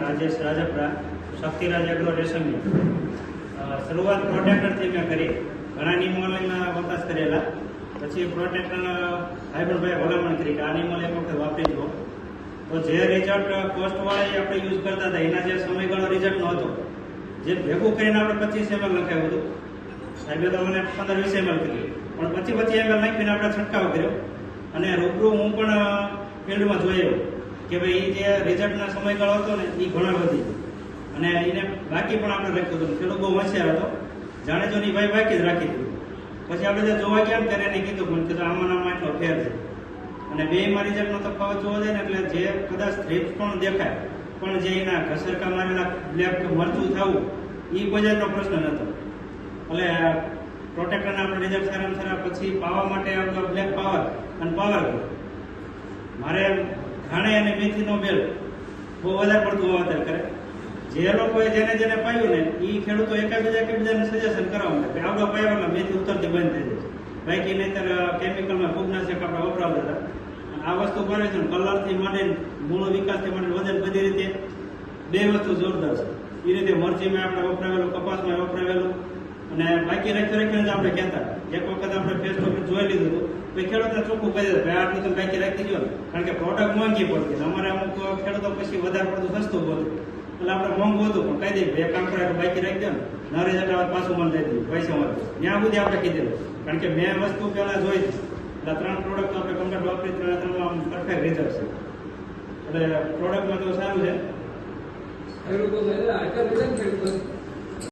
Rajesh Rajpara, શક્તિરાજ agro Reshammiya. શરૂઆત પ્રોટેક્ટરથી મેં કરી, ઘણા નિમોલના વપરાશ કરેલા. પછી પ્રોટેક્ટરના ભાઈબંધભાઈ ભલામણ કરી કે આ નિમોલ એક વખત વાપરી જુઓ. તો જે રિઝલ્ટ કોસ્ટવાળા આપણે યુઝ કરતા હતા એના જે સમયગાળો રિઝલ્ટ નહોતો. જે ભેગું કરીને આપણે 25 ml લખાયું હતું, સાહેબે તો મને 15-20 ml કર્યું, પણ 25 ml નાખીને આપણે છંટકાવ કર્યો. અને રૂબરૂ હું પણ ફિલ્ડમાં જોયો કે ભાઈ એ જે રિઝલ્ટના સમયગાળો હતો ને એ ઘણો વધી ગયો. અને એને બાકી પણ આપણે રાખ્યું હતું. ખેડૂત બહુ હોશિયાર હતો, જાણે જો ની ભાઈ બાકી જ રાખી દીધું. પછી આપણે જે જોવા ગયા ત્યારે એને કીધું પણ કીધું આમાં એટલો ફેર છે. અને બેમાં રિઝલ્ટનો તફાવત જોવા જાય ને એટલે જે કદાચ થ્રીપ્સ પણ દેખાય, પણ જે એના ઘસરકા મારેલા બ્લેક મરચું થવું એ કોઈ જાતનો પ્રશ્ન નહોતો. એટલે પ્રોટેક્ટરના આપણે રિઝલ્ટ સારામાં સારા. પછી પાવા માટે આવતો બ્લેક પાવર અને પાવર. મારે ધાણે અને મેથીનો બેલ બહુ વધારે પડતું વાવેતર કરે. જે લોકોએ જેને પાયું ને એ ખેડૂતો એકબીજાને સજેશન કરવા કે આવડો પાયો એટલે મેથી ઉતરતી બંધ થઈ જાય. બાકી નહીતર કેમિકલમાં ફૂગનાશક આપણે વપરાવતા હતા. આ વસ્તુ કરે છે કલરથી માંડીને મૂળ વિકાસથી માંડીને વજન બધી રીતે બે વસ્તુ જોરદાર છે. એ રીતે મરચીમાં આપણે વપરાવેલું, કપાસમાં વપરાવેલું. અને બાકી રાખીને જ આપણે કહેતા એક વખત આપણે ફેસ ટુ ફેસ જોઈ લીધું હતું તો ખેડૂતને ચોખ્ખું કહી દીધું ભાઈ આટલું તમે બાકી રાખી દો. કારણ કે પ્રોડક્ટ મોંઘી પડતી. અમારે અમુક ખેડૂતો પછી વધારે પડતું સસ્તું બોલું એટલે આપણે મોંઘું હતું પણ કહી દઈએ બે કામ કરે બાકી રાખી દો ને ન રિઝલ્ટ આવે પાછું મને દઈ દીધું પૈસા મળે ત્યાં સુધી આપણે કીધેલું. કારણ કે મેં વસ્તુ પહેલા જોઈ એટલે 3 પ્રોડક્ટ આપણે કમ્પ્લીટ વાપરી 3 પરફેક્ટ રિઝલ્ટ છે. એટલે પ્રોડક્ટમાં તો સારું છે.